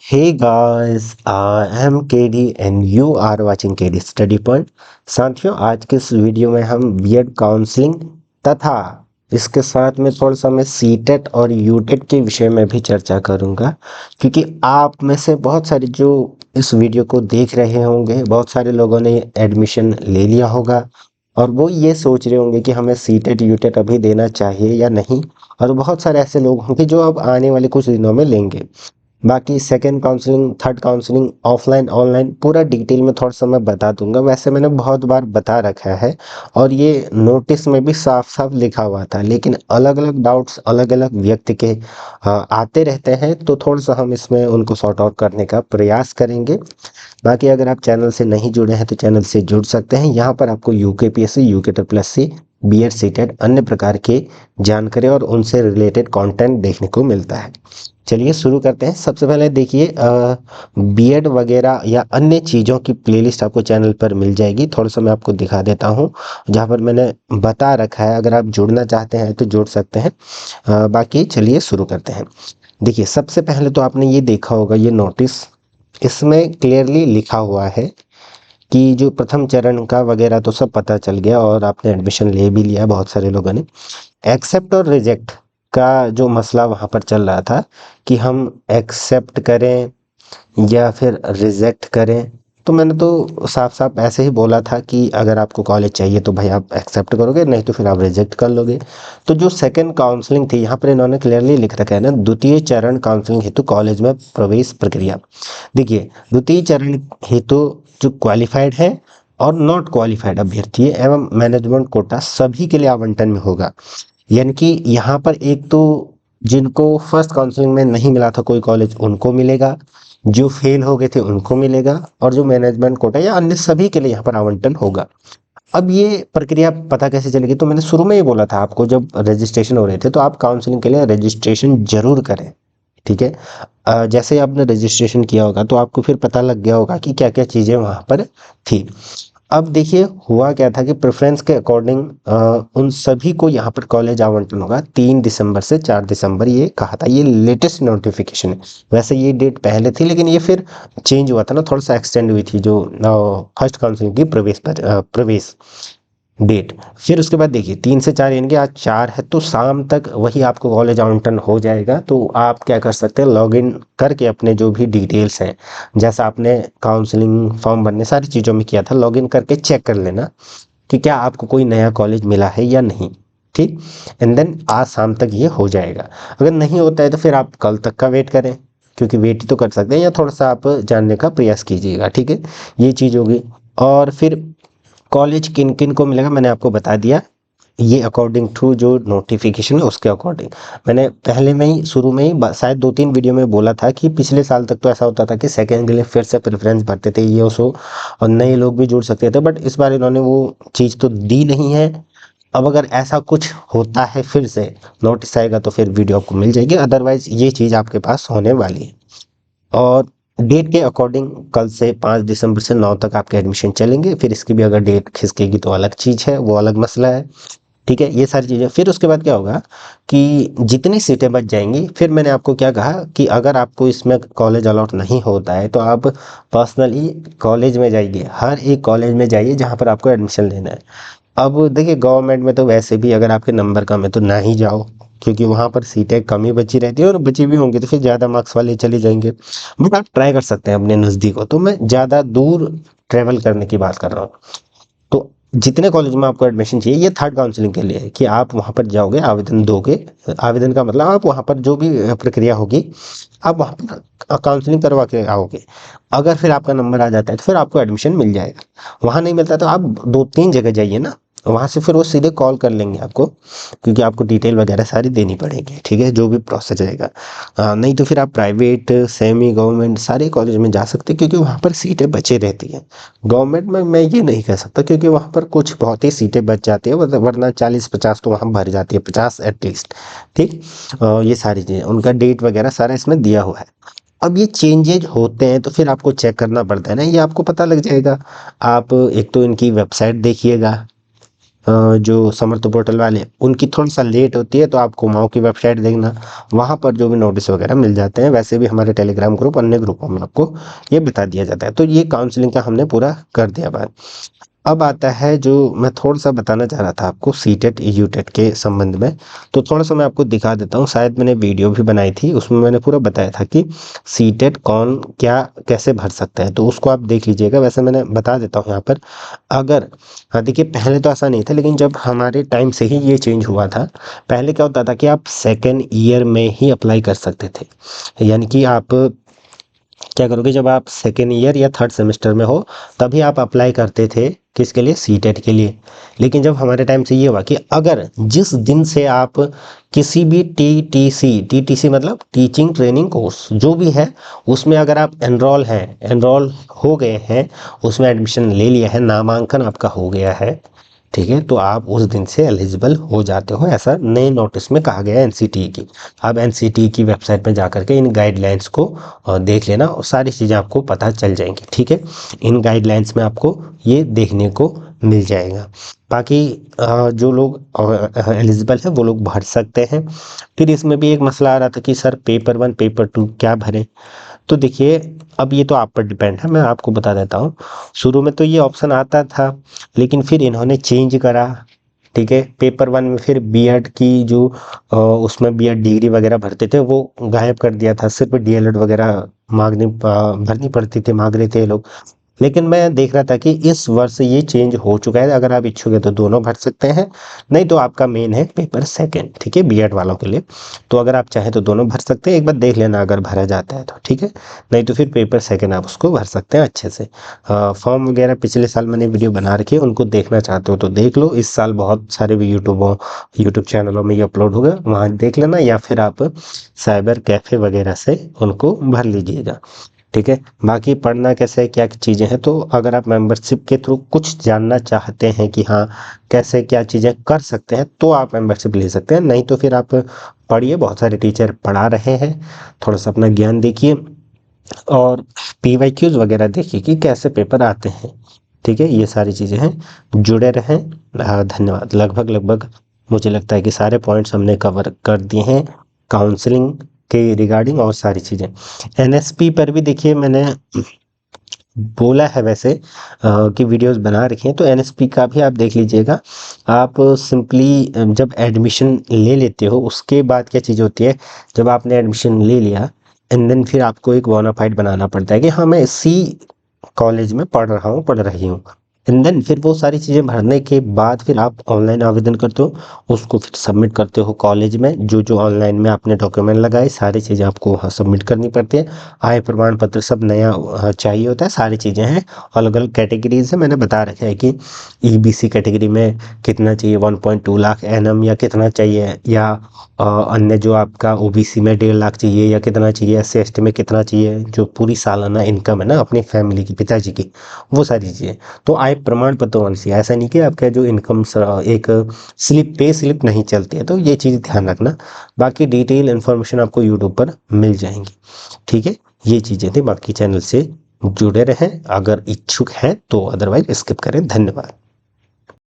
Hey guys, I am KD and you are watching KD Study Point। साथियों, आज के इस वीडियो में हम बीएड काउंसलिंग तथा इसके साथ में थोड़ा सा मैं सीटेट और यूटेट के विषय में भी चर्चा करूंगा, क्योंकि आप में से बहुत सारे जो इस वीडियो को देख रहे होंगे, बहुत सारे लोगों ने एडमिशन ले लिया होगा और वो ये सोच रहे होंगे कि हमें सीटेट यूटेट अभी देना चाहिए या नहीं। और बहुत सारे ऐसे लोग होंगे जो अब आने वाले कुछ दिनों में लेंगे। बाकी second counselling, third counselling, offline online पूरा डिटेल में थोड़ा सा मैं बता दूंगा। वैसे मैंने बहुत बार बता रखा है और ये नोटिस में भी साफ साफ लिखा हुआ था, लेकिन अलग अलग डाउट्स अलग अलग व्यक्ति के आते रहते हैं, तो थोड़ा सा हम इसमें उनको सॉर्ट आउट करने का प्रयास करेंगे। बाकी अगर आप चैनल से नहीं जुड़े हैं तो चैनल से जुड़ सकते हैं। यहाँ पर आपको यूकेपीएससी, यूके बीएड सीटेट अन्य प्रकार के जानकारी और उनसे रिलेटेड कंटेंट देखने को मिलता है। चलिए शुरू करते हैं। सबसे पहले देखिए, बीएड वगैरह या अन्य चीज़ों की प्लेलिस्ट आपको चैनल पर मिल जाएगी। थोड़ा सा मैं आपको दिखा देता हूँ जहाँ पर मैंने बता रखा है। अगर आप जुड़ना चाहते हैं तो जुड़ सकते हैं। बाकी चलिए शुरू करते हैं। देखिए, सबसे पहले तो आपने ये देखा होगा, ये नोटिस, इसमें क्लियरली लिखा हुआ है कि जो प्रथम चरण का वगैरह तो सब पता चल गया और आपने एडमिशन ले भी लिया बहुत सारे लोगों ने। एक्सेप्ट और रिजेक्ट का जो मसला वहाँ पर चल रहा था कि हम एक्सेप्ट करें या फिर रिजेक्ट करें, तो मैंने तो साफ साफ ऐसे ही बोला था कि अगर आपको कॉलेज चाहिए तो भाई आप एक्सेप्ट करोगे, नहीं तो फिर आप रिजेक्ट कर लोगे। तो जो सेकंड काउंसलिंग थी, यहाँ पर इन्होंने क्लियरली लिख रखा है ना, द्वितीय चरण काउंसलिंग हेतु कॉलेज में प्रवेश प्रक्रिया। देखिए, द्वितीय चरण हेतु जो क्वालिफाइड है और नॉट क्वालिफाइड अभ्यर्थी एवं मैनेजमेंट कोटा सभी के लिए आवंटन में होगा। यानी कि यहाँ पर एक तो जिनको फर्स्ट काउंसलिंग में नहीं मिला था कोई कॉलेज, उनको मिलेगा, जो फेल हो गए थे उनको मिलेगा, और जो मैनेजमेंट कोटा या अन्य सभी के लिए यहाँ पर आवंटन होगा। अब ये प्रक्रिया पता कैसे चलेगी? तो मैंने शुरू में ही बोला था आपको, जब रजिस्ट्रेशन हो रहे थे तो आप काउंसलिंग के लिए रजिस्ट्रेशन जरूर करें। ठीक है। जैसे ही आपने रजिस्ट्रेशन किया होगा तो आपको फिर पता लग गया होगा कि क्या क्या चीज़ें वहाँ पर थी। अब देखिए, हुआ क्या था कि प्रेफरेंस के अकॉर्डिंग उन सभी को यहाँ पर कॉलेज आवंटन होगा 3 दिसंबर से 4 दिसंबर, ये कहा था। ये लेटेस्ट नोटिफिकेशन है। वैसे ये डेट पहले थी, लेकिन ये फिर चेंज हुआ था ना, थोड़ा सा एक्सटेंड हुई थी जो फर्स्ट काउंसिलिंग की प्रवेश डेट। फिर उसके बाद देखिए 3 से 4, यानी कि आज 4 है, तो शाम तक वही आपको कॉलेज आवंटन हो जाएगा। तो आप क्या कर सकते हैं, लॉगिन करके अपने जो भी डिटेल्स हैं, जैसा आपने काउंसलिंग फॉर्म भरने सारी चीज़ों में किया था, लॉगिन करके चेक कर लेना कि क्या आपको कोई नया कॉलेज मिला है या नहीं। ठीक। एंड देन आज शाम तक ये हो जाएगा। अगर नहीं होता है तो फिर आप कल तक का वेट करें, क्योंकि वेट ही तो कर सकते हैं, या थोड़ा सा आप जानने का प्रयास कीजिएगा। ठीक है, ये चीज़ होगी। और फिर कॉलेज किन किन को मिलेगा मैंने आपको बता दिया। ये अकॉर्डिंग टू जो नोटिफिकेशन है उसके अकॉर्डिंग। मैंने पहले में ही शुरू में ही शायद 2-3 वीडियो में बोला था कि पिछले साल तक तो ऐसा होता था कि सेकंड के लिए फिर से प्रेफरेंस भरते थे ये सो, और नए लोग भी जुड़ सकते थे, बट इस बार इन्होंने वो चीज़ तो दी नहीं है। अब अगर ऐसा कुछ होता है, फिर से नोटिस आएगा तो फिर वीडियो आपको मिल जाएगी, अदरवाइज ये चीज़ आपके पास होने वाली है। और डेट के अकॉर्डिंग कल से 5 दिसंबर से 9 तक आपके एडमिशन चलेंगे। फिर इसकी भी अगर डेट खिसकेगी तो अलग चीज़ है, वो अलग मसला है। ठीक है, ये सारी चीज़ें। फिर उसके बाद क्या होगा कि जितनी सीटें बच जाएंगी, फिर मैंने आपको क्या कहा कि अगर आपको इसमें कॉलेज अलॉट नहीं होता है तो आप पर्सनली कॉलेज में जाइए, हर एक कॉलेज में जाइए जहाँ पर आपको एडमिशन लेना है। अब देखिए, गवर्नमेंट में तो वैसे भी अगर आपके नंबर कम है तो ना ही जाओ, क्योंकि वहाँ पर सीटें कम ही बची रहती है, और बची भी होंगी तो फिर ज़्यादा मार्क्स वाले चले जाएंगे। बट आप ट्राई कर सकते हैं अपने नज़दीक हो, तो मैं ज़्यादा दूर ट्रेवल करने की बात कर रहा हूँ। तो जितने कॉलेज में आपको एडमिशन चाहिए, ये थर्ड काउंसलिंग के लिए है कि आप वहाँ पर जाओगे, आवेदन दोगे। आवेदन का मतलब आप वहाँ पर जो भी प्रक्रिया होगी, आप वहाँ पर काउंसलिंग करवा के आओगे। अगर फिर आपका नंबर आ जाता है तो फिर आपको एडमिशन मिल जाएगा। वहाँ नहीं मिलता तो आप 2-3 जगह जाइए ना, वहाँ से फिर वो सीधे कॉल कर लेंगे आपको, क्योंकि आपको डिटेल वगैरह सारी देनी पड़ेगी। ठीक है, जो भी प्रोसेस रहेगा। नहीं तो फिर आप प्राइवेट, सेमी गवर्नमेंट सारे कॉलेज में जा सकते हैं, क्योंकि वहाँ पर सीटें बचे रहती हैं। गवर्नमेंट में मैं ये नहीं कह सकता, क्योंकि वहाँ पर कुछ बहुत ही सीटें बच जाती है, वरना 40-50 तो वहाँ भर जाती है, 50 एटलीस्ट। ठीक। ये सारी चीज़ें, उनका डेट वगैरह सारा इसमें दिया हुआ है। अब ये चेंजेज होते हैं तो फिर आपको चेक करना पड़ता है ना, ये आपको पता लग जाएगा। आप एक तो इनकी वेबसाइट देखिएगा, जो समर्थ पोर्टल वाले उनकी थोड़ा सा लेट होती है, तो आप कुमाऊं की वेबसाइट देखना, वहाँ पर जो भी नोटिस वगैरह मिल जाते हैं। वैसे भी हमारे टेलीग्राम ग्रुप, अन्य ग्रुपों में आपको ये बता दिया जाता है। तो ये काउंसलिंग का हमने पूरा कर दिया बात। अब आता है जो मैं थोड़ा सा बताना चाह रहा था आपको सीटेट यूटेट के संबंध में। तो थोड़ा सा मैं आपको दिखा देता हूँ, शायद मैंने वीडियो भी बनाई थी, उसमें मैंने पूरा बताया था कि सीटेट कौन क्या कैसे भर सकता है, तो उसको आप देख लीजिएगा। वैसे मैंने बता देता हूँ यहाँ पर। अगर हाँ देखिए, पहले तो ऐसा नहीं था, लेकिन जब हमारे टाइम से ही ये चेंज हुआ था। पहले क्या होता था कि आप सेकेंड ईयर में ही अप्लाई कर सकते थे, यानी कि आप क्या करोगे, जब आप सेकेंड ईयर या थर्ड सेमेस्टर में हो तभी आप अप्लाई करते थे, किसके लिए, सीटेट के लिए। लेकिन जब हमारे टाइम से ये हुआ कि अगर जिस दिन से आप किसी भी टीटीसी मतलब टीचिंग ट्रेनिंग कोर्स जो भी है, उसमें अगर आप एनरोल हो गए हैं, उसमें एडमिशन ले लिया है, नामांकन आपका हो गया है, ठीक है, तो आप उस दिन से एलिजिबल हो जाते हो, ऐसा नए नोटिस में कहा गया है एनसीटीई की। आप एनसीटीई की वेबसाइट पर जाकर के इन गाइडलाइंस को देख लेना, और सारी चीज़ें आपको पता चल जाएंगी, ठीक है। इन गाइडलाइंस में आपको ये देखने को मिल जाएगा। बाकी जो लोग एलिजिबल है वो लोग भर सकते हैं। फिर इसमें भी एक मसला आ रहा था कि सर पेपर 1 पेपर 2 क्या भरें। तो देखिए, अब ये तो आप पर डिपेंड है, मैं आपको बता देता हूँ। शुरू में तो ये ऑप्शन आता था, लेकिन फिर इन्होंने चेंज करा, ठीक है। पेपर 1 में फिर बीएड की जो उसमें बीएड डिग्री वगैरह भरते थे वो गायब कर दिया था, सिर्फ डीएलएड वगैरह भरनी पड़ती थी, मांग रहे थे ये लोग। लेकिन मैं देख रहा था कि इस वर्ष ये चेंज हो चुका है, अगर आप इच्छुक है तो दोनों भर सकते हैं, नहीं तो आपका मेन है पेपर सेकंड, ठीक है, बीएड वालों के लिए। तो अगर आप चाहें तो दोनों भर सकते हैं, एक बार देख लेना अगर भरा जाता है तो, ठीक है। नहीं तो फिर पेपर सेकंड आप उसको भर सकते हैं अच्छे से। फॉर्म वगैरह पिछले साल मैंने वीडियो बना रखी है, उनको देखना चाहते हो तो देख लो। इस साल बहुत सारे भी यूट्यूब चैनलों में ये अपलोड होगा, वहाँ देख लेना, या फिर आप साइबर कैफ़े वगैरह से उनको भर लीजिएगा, ठीक है। बाकी पढ़ना कैसे है, क्या चीज़ें हैं, तो अगर आप मेंबरशिप के थ्रू कुछ जानना चाहते हैं कि हाँ कैसे क्या चीज़ें कर सकते हैं, तो आप मेंबरशिप ले सकते हैं। नहीं तो फिर आप पढ़िए, बहुत सारे टीचर पढ़ा रहे हैं, थोड़ा सा अपना ज्ञान देखिए, और पीवाईक्यूज वगैरह देखिए कि कैसे पेपर आते हैं, ठीक है। ये सारी चीज़ें हैं, जुड़े रहें। धन्यवाद। लगभग लगभग मुझे लगता है कि सारे पॉइंट्स हमने कवर कर दिए हैं काउंसलिंग के रिगार्डिंग, और सारी चीज़ें। एनएसपी पर भी देखिए मैंने बोला है वैसे कि वीडियोस बना रखी हैं, तो एनएसपी का भी आप देख लीजिएगा। आप सिंपली जब एडमिशन ले लेते हो उसके बाद क्या चीज़ होती है, जब आपने एडमिशन ले लिया एंड देन फिर आपको एक बोनाफाइड बनाना पड़ता है कि हाँ मैं इसी कॉलेज में पढ़ रहा हूँ, पढ़ रही हूँ। एंड देन फिर वो सारी चीज़ें भरने के बाद फिर आप ऑनलाइन आवेदन करते हो, उसको फिर सबमिट करते हो कॉलेज में। जो जो ऑनलाइन में आपने डॉक्यूमेंट लगाए, सारी चीज़ें आपको वहाँ सबमिट करनी पड़ती है। आय प्रमाण पत्र सब नया चाहिए होता है, सारी चीज़ें हैं। अलग अलग कैटेगरीज है, मैंने बता रखा है कि ईबीसी कैटेगरी में कितना चाहिए, 1.2 लाख एनएम या कितना चाहिए, या अन्य जो आपका ओबीसी में 1.5 लाख चाहिए या कितना चाहिए, एससी एसटी में कितना चाहिए, जो पूरी सालाना इनकम है ना अपनी फैमिली की, पिताजी की, वो सारी चीज़ें। तो आय प्रमाण पत्र होना चाहिए, ऐसा नहीं कि आपका जो इनकम एक स्लिप, पे स्लिप नहीं चलती है, तो ये चीज़ ध्यान रखना। बाकी डिटेल इन्फॉर्मेशन आपको यूट्यूब पर मिल जाएंगी, ठीक है। ये चीज़ें थी, बाकी चैनल से जुड़े रहें अगर इच्छुक हैं तो, अदरवाइज स्किप करें। धन्यवाद।